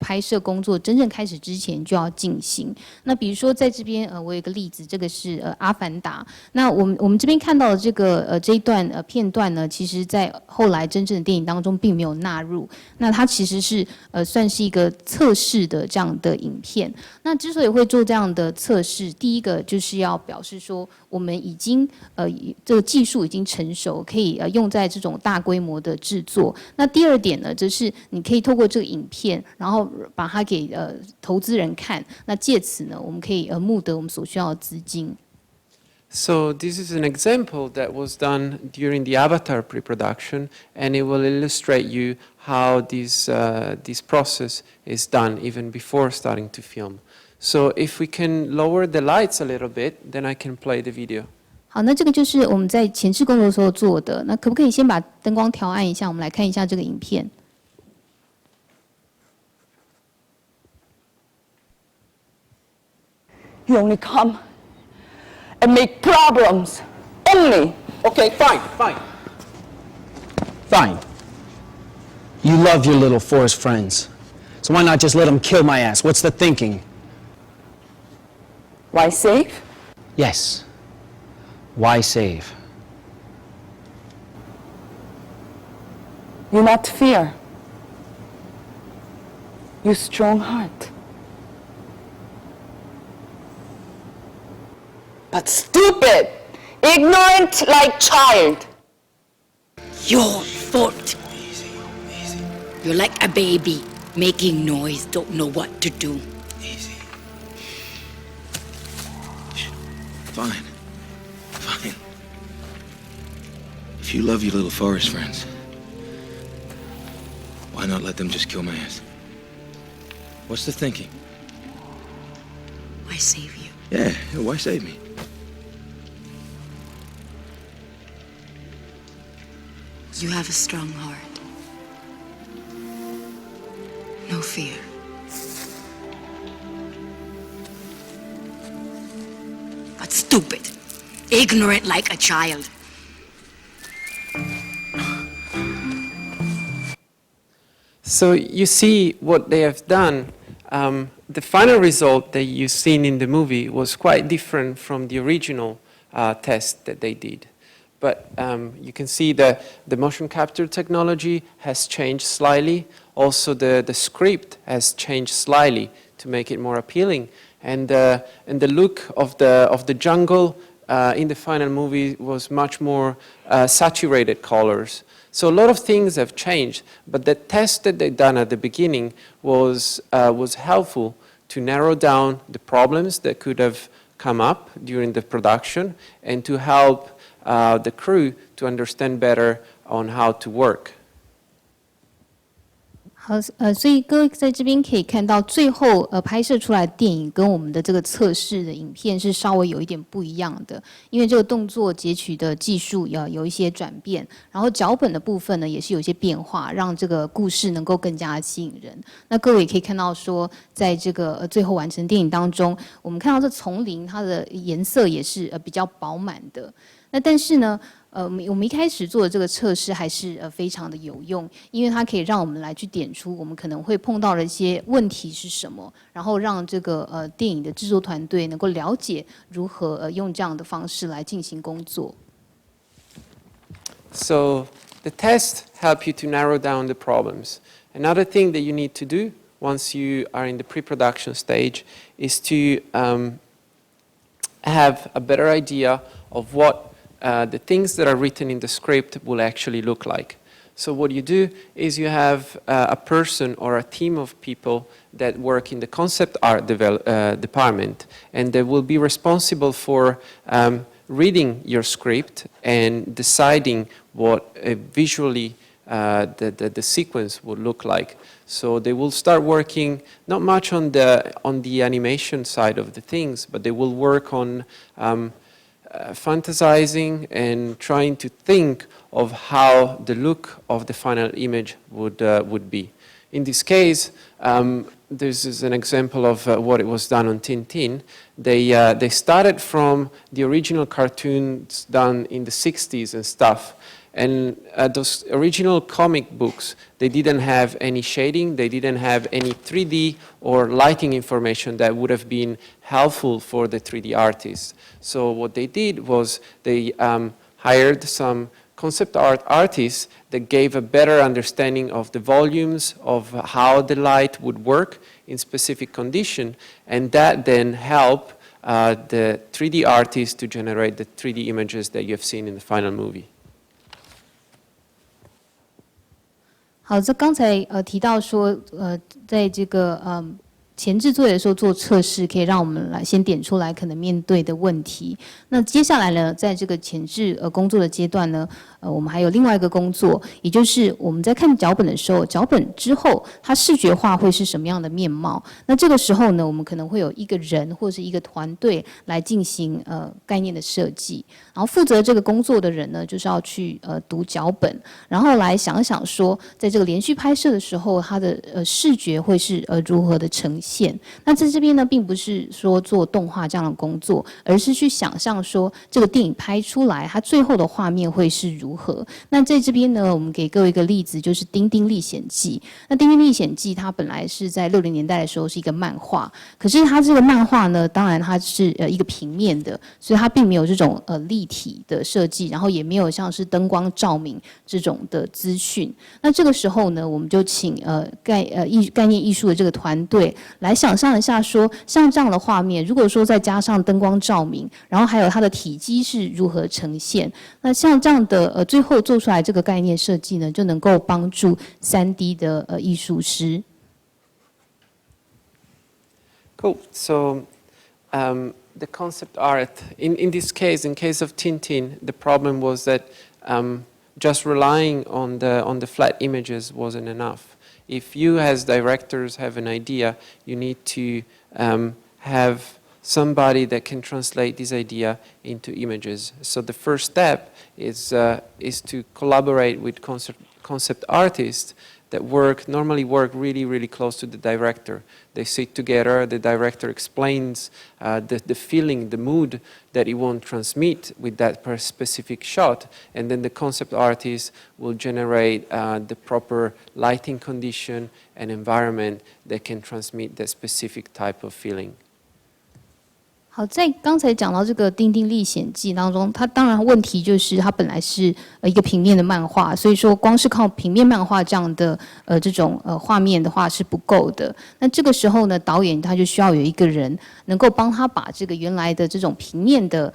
拍摄工作真正开始之前就要进行。那比如说在这边我有一个例子，这个是阿凡达。那我们这边看到的这一段片段呢，其实在后来真正的电影当中并没有纳入。那它其实是算是一个测试的这样的影片。那之所以会做这样的测试，第一个就是要表示说我们已经这个技术已经成熟，可以用在这种大规模的制作。那第二点呢，则是你可以透过这个影片，然后把它给投资人看，那借此呢，我们可以募得我们所需要的资金。So this is an example that was done during the Avatar pre-production, and it will illustrate you how this process is done even before starting to film. So if we can lower the lights a little bit, then I can play the video. 好，那这个就是我们在前置工作的时候做的。那可不可以先把灯光调暗一下？我们来看一下这个影片。You only come and make problems. Only. Okay, fine. Fine. You love your little forest friends. So why not just let them kill my ass? What's the thinking? Why save? Yes. Why save? You not fear. You strong heart. But stupid, ignorant like child. Your fault. You're like a baby, making noise, don't know what to do. Easy. Fine. If you love your little forest friends, why not let them just kill my ass? What's the thinking? Why save you? Yeah, why save me? You have a strong heart. No fear. But stupid, ignorant like a child. So you see what they have done. The final result that you've seen in the movie was quite different from the original test that they did. But you can see that the motion capture technology has changed slightly. Also, the script has changed slightly to make it more appealing. And the look of the jungle in the final movie was much more saturated colors. So a lot of things have changed, but the test that they've done at the beginning was helpful to narrow down the problems that could have come up during the production and to help the crew to understand better on how to work. 好，所以各位在这边可以看到，最后拍摄出来的电影跟我们的这个测试的影片是稍微有一点不一样的，因为这个动作截取的技术要有一些转变，然后脚本的部分呢也是有一些变化，让这个故事能够更加的吸引人。那各位也可以看到说，在这个最后完成电影当中，我们看到这丛林它的颜色也是比较饱满的。那但是呢，我们一开始做的这个测试还是非常的有用，因为它可以让我们来去点出我们可能会碰到的一些问题是什么，然后让这个电影的制作团队能够了解如何用这样的方式来进行工作。So the tests help you to narrow down the problems. Another thing that you need to do once you are in the pre-production stage is to have a better idea of what the things that are written in the script will actually look like. So what you do is you have a person or a team of people that work in the concept art department, and they will be responsible for reading your script and deciding what visually the sequence would look like. So they will start working not much on the animation side of the things, but they will work on fantasizing and trying to think of how the look of the final image would be. In this case, this is an example of what it was done on Tintin. They started from the original cartoons done in the 60s and stuff, And those original comic books, they didn't have any shading, they didn't have any 3D or lighting information that would have been helpful for the 3D artists. So what they did was they hired some concept art artists that gave a better understanding of the volumes, of how the light would work in specific condition, and that then helped the 3D artists to generate the 3D images that you have seen in the final movie. 好，这刚才提到说，在这个前置作业的时候做测试，可以让我们来先点出来可能面对的问题。那接下来呢，在这个前置工作的阶段呢，我们还有另外一个工作，也就是我们在看脚本的时候，脚本之后它视觉化会是什么样的面貌？那这个时候呢，我们可能会有一个人或是一个团队来进行概念的设计，然后负责这个工作的人呢，就是要去读脚本，然后来想想说，在这个连续拍摄的时候，它的视觉会是如何的呈现。那在这边呢，并不是说做动画这样的工作，而是去想象说这个电影拍出来，它最后的画面会是如何。那在这边呢，我们给各位一个例子，就是《丁丁历险记》。那《丁丁历险记》它本来是在60年代的时候是一个漫画，可是它这个漫画呢，当然它是一个平面的，所以它并没有这种立体的设计，然后也没有像是灯光照明这种的资讯。那这个时候呢，我们就请概念艺术的这个团队来想象一下说，像这样的画面，如果说再加上灯光照明，然后还有它的体积是如何呈现，那像这样的最后做出来这个概念设计呢，就能够帮助3D 的艺术师。Cool. So the concept art, in this case, in case of Tintin, the problem was that just relying on the flat images wasn't enough. If you as directors have an idea, you need to have somebody that can translate this idea into images. So the first step is to collaborate with concept artists that normally work really, really close to the director. They sit together, the director explains the feeling, the mood that he wants to transmit with that specific shot, and then the concept artist will generate the proper lighting condition and environment that can transmit that specific type of feeling. 好，在刚才讲到这个《丁丁历险记》当中，它当然问题就是它本来是一个平面的漫画，所以说光是靠平面漫画这样的这种画面的话是不够的。那这个时候呢，导演他就需要有一个人能够帮他把这个原来的这种平面的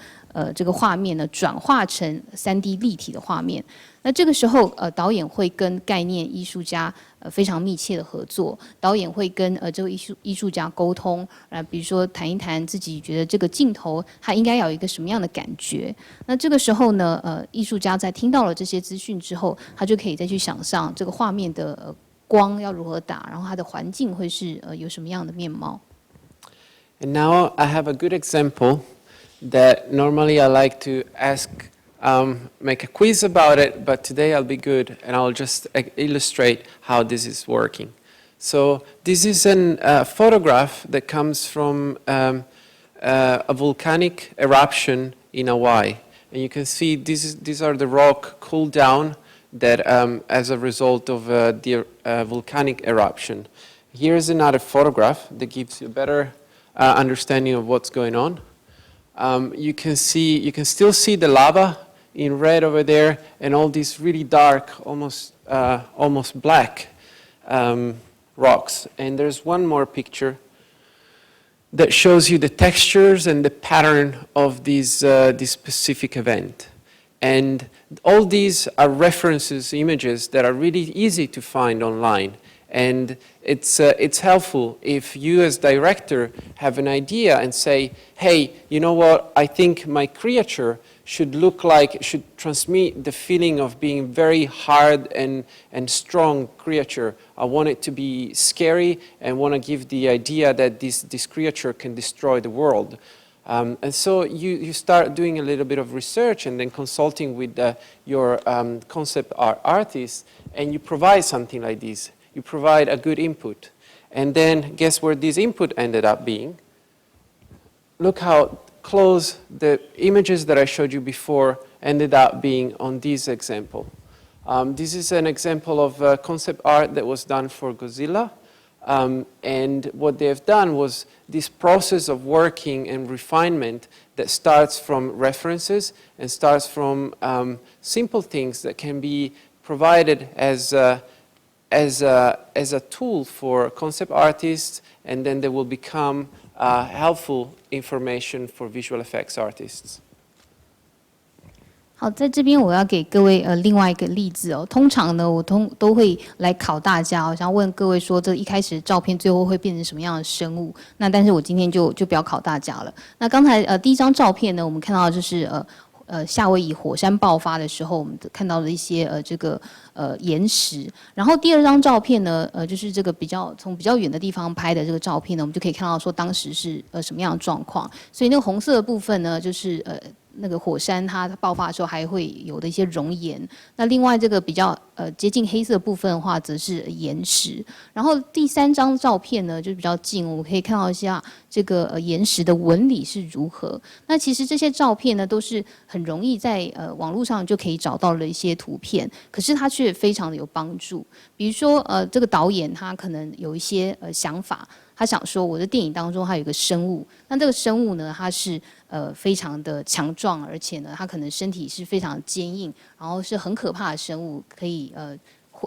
这个画面呢转化成3D 立体的画面。那这个时候导演会跟概念艺术家非常密切的合作，导演会跟这个艺术家沟通，比如说谈一谈自己觉得这个镜头它应该要有一个什么样的感觉。那这个时候呢，艺术家在听到了这些资讯之后，他就可以再去想象这个画面的光要如何打，然后它的环境会是有什么样的面貌。And now I have a good example that normally I like to make a quiz about it, but today I'll be good and I'll just illustrate how this is working. So this is a photograph that comes from a volcanic eruption in Hawaii. And you can see these are the rock cooled down that as a result of the volcanic eruption. Here's another photograph that gives you a better understanding of what's going on. You can still see the lava in red over there, and all these really dark, almost black rocks. And there's one more picture that shows you the textures and the pattern of this specific event. And all these are references, images that are really easy to find online. And it's helpful if you as director have an idea and say, hey, you know what, I think my creature should transmit the feeling of being very hard and strong creature. I want it to be scary and want to give the idea that this creature can destroy the world. And so you start doing a little bit of research and then consulting with your concept art artists, and you provide something like this. You provide a good input. And then guess where this input ended up being? Look how close the images that I showed you before ended up being on this example. This is an example of concept art that was done for Godzilla. And what they have done was this process of working and refinement that starts from references and starts from simple things that can be provided as a tool for concept artists, and then they will become helpful information for visual effects artists. 好，在这边我要给各位另外一个例子哦。通常呢，我都会来考大家，我想问各位说，这一开始的照片最后会变成什么样的生物？那但是我今天就不要考大家了。那刚才第一张照片呢，我们看到就是夏威夷火山爆发的时候，我们看到了一些岩石。然后第二张照片呢，就是这个从比较远的地方拍的这个照片呢，我们就可以看到说当时是什么样的状况。所以那个红色的部分呢，就是那个火山它爆发的时候还会有的一些熔岩。那另外这个比较接近黑色部分的话，则是岩石。然后第三张照片呢，就是比较近，我们可以看到一下这个岩石的纹理是如何。那其实这些照片呢，都是很容易在网络上就可以找到了一些图片，可是它却非常的有帮助。比如说这个导演他可能有一些想法。他想说，我的电影当中它有一个生物，那这个生物呢，它是非常的强壮，而且呢，它可能身体是非常坚硬，然后是很可怕的生物，可以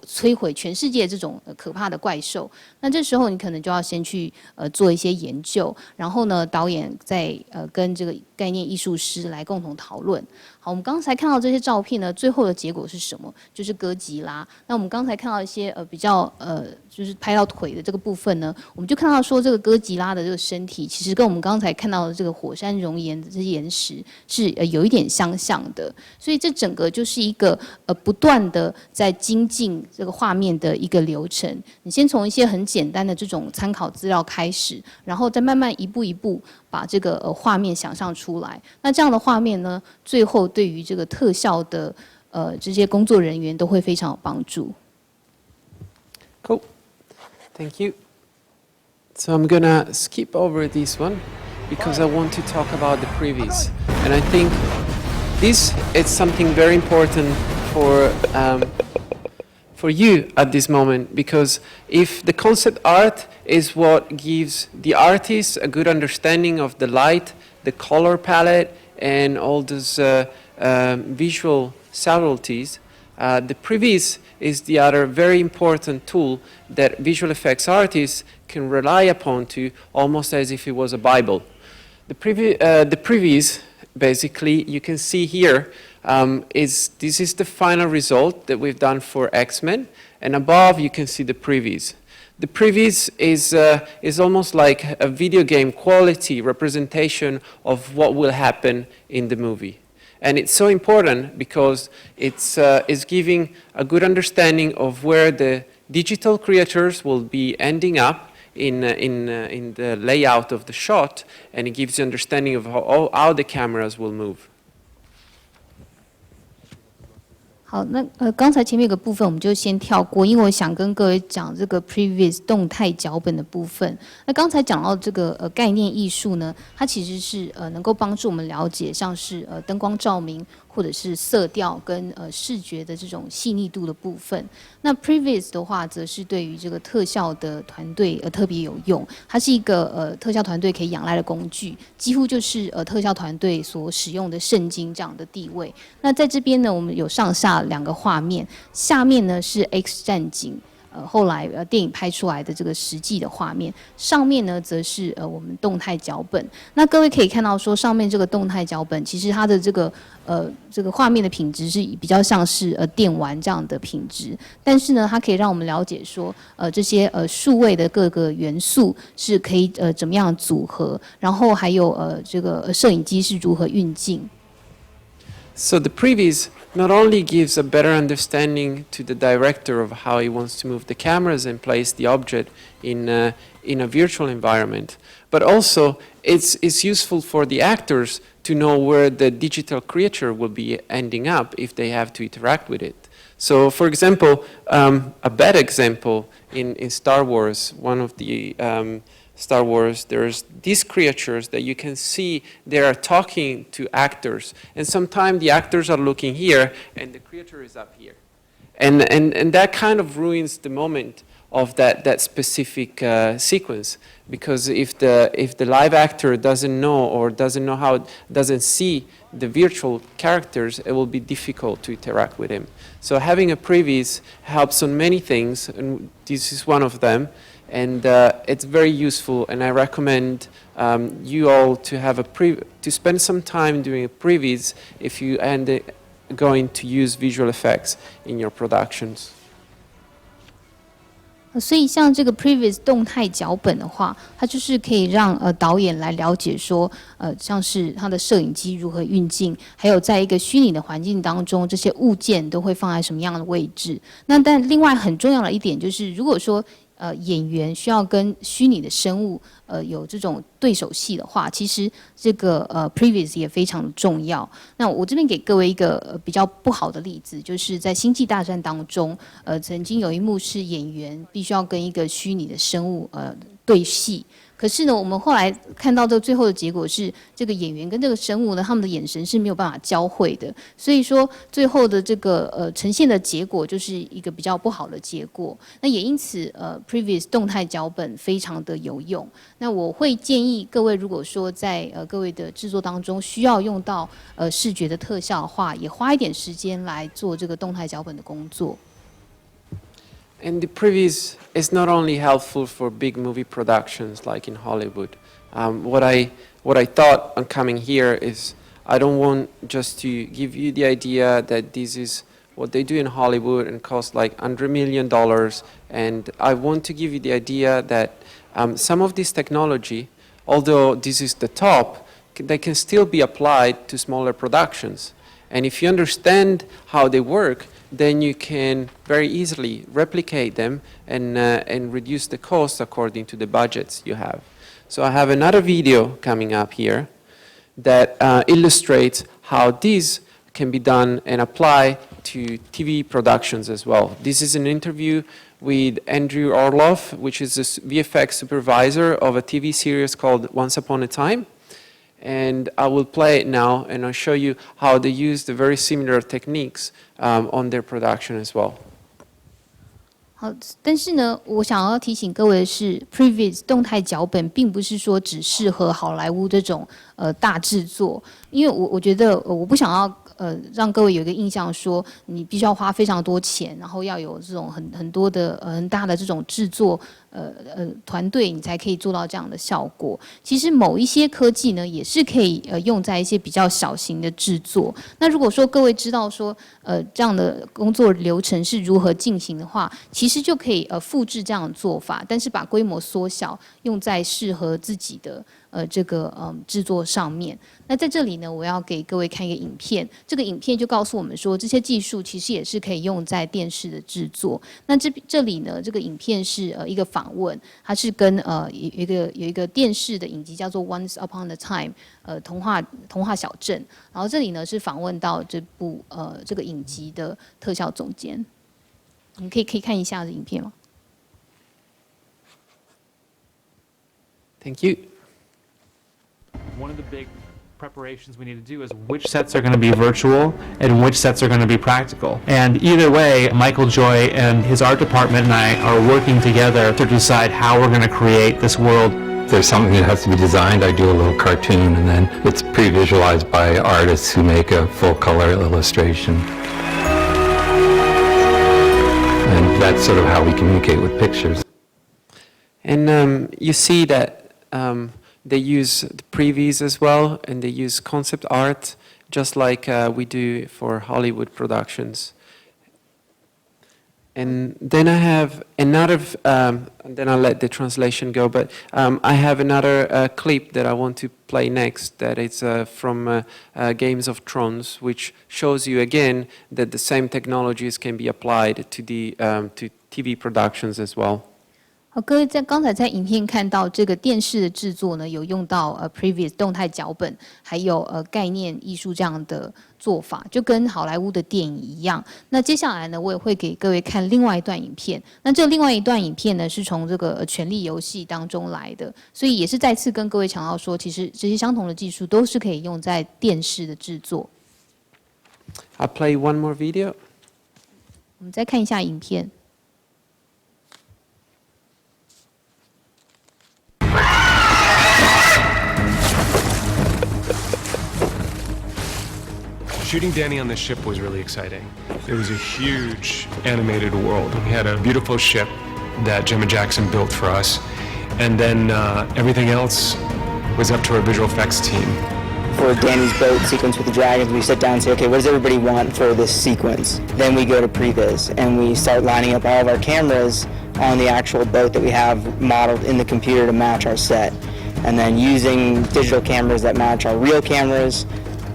摧毁全世界这种可怕的怪兽。那这时候你可能就要先去做一些研究，然后呢，导演再跟这个概念艺术师来共同讨论。好，我们刚才看到这些照片呢，最后的结果是什么？就是哥吉拉。那我们刚才看到一些比较就是拍到腿的这个部分呢，我们就看到说这个哥吉拉的这个身体，其实跟我们刚才看到的这个火山熔岩的这些岩石是有一点相像的。所以这整个就是一个不断的在精进这个画面的一个流程。你先从一些很简单的这种参考资料开始，然后再慢慢一步一步把这个画面想象出来。那这样的画面呢，最后对于这个特效的这些工作人员都会非常有帮助。Cool. Thank you. So I'm gonna skip over this one because I want to talk about the previous. And I think this is something very important for you at this moment, because if the concept art is what gives the artist a good understanding of the light, the color palette, and all those visual subtleties, the previs is the other very important tool that visual effects artists can rely upon to, almost as if it was a Bible. The previs, basically, you can see here, this is the final result that we've done for X-Men, and above you can see the previs. The previs is almost like a video game quality representation of what will happen in the movie. And it's so important because it's giving a good understanding of where the digital creators will be ending up in the layout of the shot, and it gives you understanding of how the cameras will move. 好，那刚才前面有个部分我们就先跳过，因为我想跟各位讲这个 previous 动态脚本的部分。那刚才讲到这个概念艺术呢，它其实是能够帮助我们了解像是灯光照明或者是色调跟视觉的这种细腻度的部分。那 previous 的话，则是对于这个特效的团队特别有用，它是一个特效团队可以仰赖的工具，几乎就是特效团队所使用的圣经这样的地位。那在这边呢，我们有上下两个画面，下面呢是 X 战警。后来电影拍出来的这个实际的画面，上面呢则是我们动态脚本。那各位可以看到说，上面这个动态脚本，其实它的这个画面的品质是比较像是电玩这样的品质，但是呢，它可以让我们了解说，这些数位的各个元素是可以怎么样组合，然后还有这个摄影机是如何运镜。So the previs not only gives a better understanding to the director of how he wants to move the cameras and place the object in a virtual environment, but also it's useful for the actors to know where the digital creature will be ending up if they have to interact with it. So, for example, a bad example in Star Wars, one of the Star Wars, there's these creatures that you can see they are talking to actors. And sometimes the actors are looking here and the creature is up here. And that kind of ruins the moment of that specific sequence, because if the live actor doesn't know or doesn't see the virtual characters, it will be difficult to interact with him. So having a previs helps on many things, and this is one of them. And it's very useful, and I recommend you all to have to spend some time doing a previs if you end going to use visual effects in your productions. 所以像这个 previs 动态脚本的话，它就是可以让导演来了解说，像是他的摄影机如何运镜，还有在一个虚拟的环境当中，这些物件都会放在什么样的位置。那但另外很重要的一点就是，如果说演员需要跟虚拟的生物有这种对手戏的话，其实这个previs 也非常的重要。那我这边给各位一个比较不好的例子，就是在《星际大战》当中，曾经有一幕是演员必须要跟一个虚拟的生物对戏。可是呢，我们后来看到这个最后的结果是，这个演员跟这个生物呢，他们的眼神是没有办法交汇的。所以说，最后的这个呈现的结果就是一个比较不好的结果。那也因此previs 动态脚本非常的有用。那我会建议各位，如果说在各位的制作当中需要用到视觉的特效的话，也花一点时间来做这个动态脚本的工作。And the previs is not only helpful for big movie productions like in Hollywood. What I thought on coming here is I don't want just to give you the idea that this is what they do in Hollywood and cost like $100 million. And I want to give you the idea that some of this technology, although this is the top, they can still be applied to smaller productions. And if you understand how they work, then you can very easily replicate them and reduce the cost according to the budgets you have. So I have another video coming up here that illustrates how these can be done and apply to TV productions as well. This is an interview with Andrew Orloff, which is a VFX supervisor of a TV series called Once Upon a Time. And I will play it now, and I'll show you how they use the very similar techniques on their production as well. 好，但是呢，我想要提醒各位的是 previs 动态脚本并不是说只适合好莱坞这种大制作，因为我觉得我不想要让各位有一个印象说你必须要花非常多钱，然后要有这种很多的很大的这种制作团队，你才可以做到这样的效果。其实某一些科技呢，也是可以用在一些比较小型的制作。那如果说各位知道说这样的工作流程是如何进行的话，其实就可以复制这样的做法，但是把规模缩小，用在适合自己的这个制作上面。那在这里呢，我要给各位看一个影片，这个影片就告诉我们说，这些技术其实也是可以用在电视的制作。那这里呢，这个影片是一个访问，它是跟有一个电视的影集叫做《Once Upon a Time》童话小镇，然后这里呢是访问到这个影集的特效总监，你们可以看一下这影片吗？ Thank you. One of the big preparations we need to do is which sets are going to be virtual and which sets are going to be practical. And either way, Michael Joy and his art department and I are working together to decide how we're going to create this world. If there's something that has to be designed, I do a little cartoon, and then it's pre-visualized by artists who make a full-color illustration. And that's sort of how we communicate with pictures. And you see that they use the previs as well, and they use concept art, just like we do for Hollywood productions. And then I have another, and then I'll let the translation go, but I have another clip that I want to play next that is from Games of Thrones, which shows you again that the same technologies can be applied to the to TV productions as well. 各位刚才在影片看到这个电视的制作呢，有用到previous 动态脚本，还有概念艺术这样的做法，就跟好莱坞的电影一样。那接下来呢，我也会给各位看另外一段影片。那这另外一段影片呢，是从这个权力游戏当中来的，所以也是再次跟各位强调说，其实这些相同的技术都是可以用在电视的制作。I'll play one more video. 我们再看一下影片。Shooting Danny on the ship was really exciting. It was a huge animated world. We had a beautiful ship that Gemma Jackson built for us, and then everything else was up to our visual effects team. For Danny's boat sequence with the dragons, we sit down and say, okay, what does everybody want for this sequence? Then we go to previs and we start lining up all of our cameras on the actual boat that we have modeled in the computer to match our set. And then using digital cameras that match our real cameras,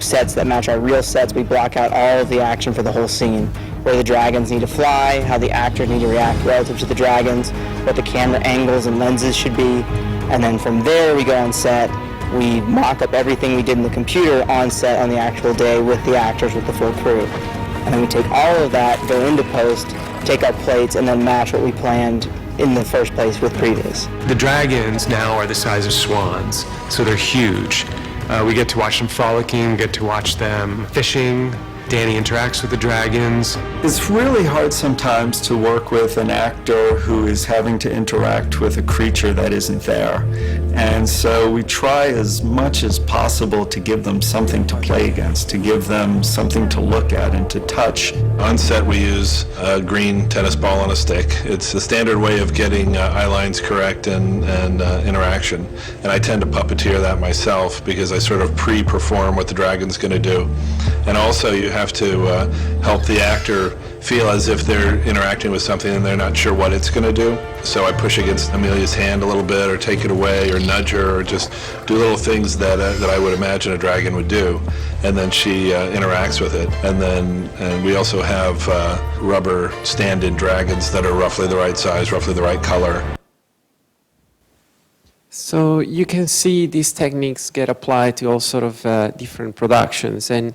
sets that match our real sets, we block out all of the action for the whole scene. Where the dragons need to fly, how the actors need to react relative to the dragons, what the camera angles and lenses should be. And then from there we go on set. We mock up everything we did in the computer on set on the actual day with the actors, with the full crew. And then we take all of that, go into post, take our plates, and then match what we planned in the first place with previs. The dragons now are the size of swans, so they're huge. We get to watch them frolicking, get to watch them fishing. Danny interacts with the dragons. It's really hard sometimes to work with an actor who is having to interact with a creature that isn't there. And so we try as much as possible to give them something to play against, to give them something to look at and to touch. On set we use a green tennis ball on a stick. It's the standard way of getting eye lines correct and interaction. And I tend to puppeteer that myself because I sort of pre-perform what the dragon's going to do. And also you have to help the actor feel as if they're interacting with something and they're not sure what it's going to do. So I push against Amelia's hand a little bit, or take it away, or nudge her, or just do little things that I would imagine a dragon would do. And then she interacts with it. And we also have rubber stand-in dragons that are roughly the right size, roughly the right color. So you can see these techniques get applied to all sort of different productions, and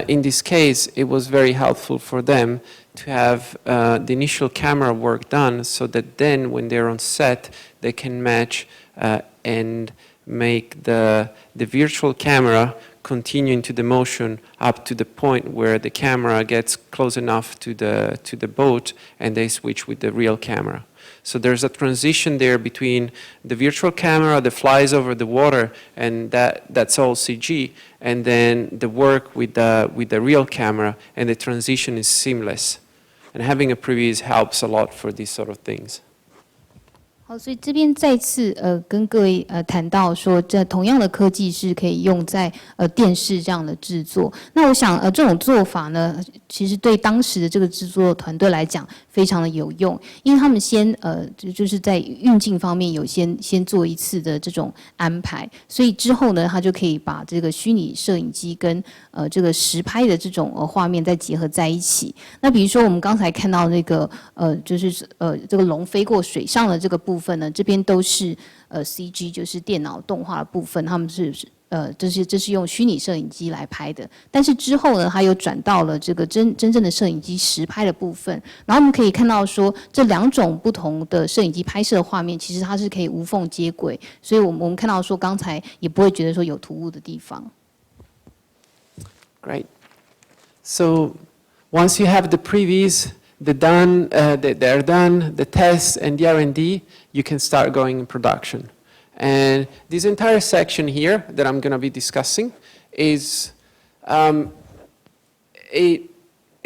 in this case it was very helpful for them to have the initial camera work done, so that then when they're on set they can match and make the virtual camera continue into the motion up to the point where the camera gets close enough to the boat and they switch with the real camera. So there's a transition there between the virtual camera that flies over the water, and that's all CG, and then the work with the real camera, and the transition is seamless. And having a previs helps a lot for these sort of things. 好，所以这边再次跟各位谈到说，这同样的科技是可以用在电视这样的制作。那我想这种做法呢，其实对当时的这个制作团队来讲非常的有用，因为他们先就是在运镜方面有先做一次的这种安排，所以之后呢，他就可以把这个虚拟摄影机跟这个实拍的这种画面再结合在一起。那比如说我们刚才看到那个就是这个龙飞过水上的这个部分呢，这边都是CG， 就是电脑动画的部分，他们是这是用虚拟摄影机来拍的。但是之后呢，它又转到了这个真正的摄影机实拍的部分。然后我们可以看到说，这两种不同的摄影机拍摄的画面，其实它是可以无缝接轨，所以我们看到说，刚才也不会觉得说有突兀的地方。Great. So once you have the previs, they're done, the tests and the R&D, you can start going in production. And this entire section here that I'm going to be discussing is, it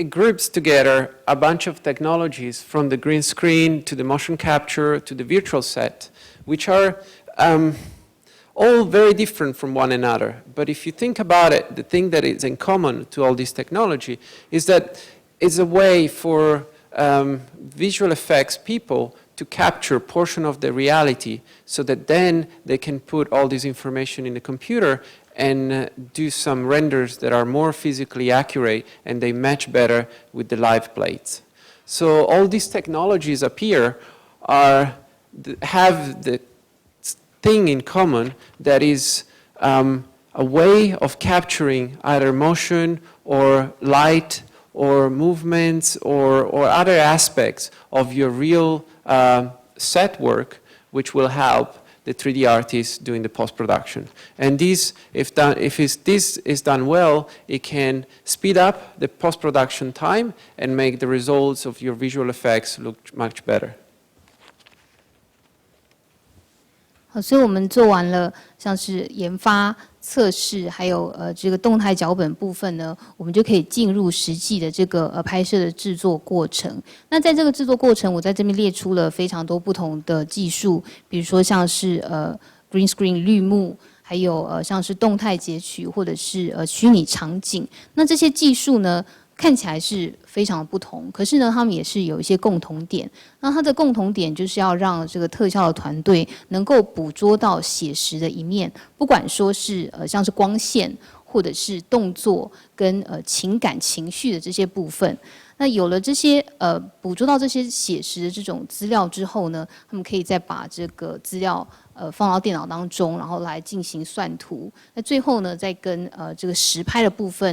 groups together a bunch of technologies from the green screen to the motion capture to the virtual set, which are all very different from one another. But if you think about it, the thing that is in common to all this technology is that it's a way for visual effects people to capture a portion of the reality, so that then they can put all this information in the computer and do some renders that are more physically accurate, and they match better with the live plates. So all these technologies up here are have the thing in common that is a way of capturing either motion or light or movements or other aspects of your real set work, which will help the 3D artist doing the post-production. And this, if this is done well, it can speed up the post-production time and make the results of your visual effects look much better. 好，所以我们做完了像是研发、测试，还有这个动态脚本部分呢，我们就可以进入实际的这个拍摄的制作过程。那在这个制作过程，我在这边列出了非常多不同的技术，比如说像是green screen 绿幕，还有像是动态截取或者是虚拟场景。那这些技术呢，看起来是非常的不同，可是呢，他们也是有一些共同点。那它的共同点就是要让这个特效的团队能够捕捉到写实的一面，不管说是像是光线，或者是动作跟情感情绪的这些部分。那有了这些捕捉到这些写实的这种资料之后呢，他们可以再把这个资料放到电脑当中，然后来进行算图。那最后呢，再跟这个实拍的部分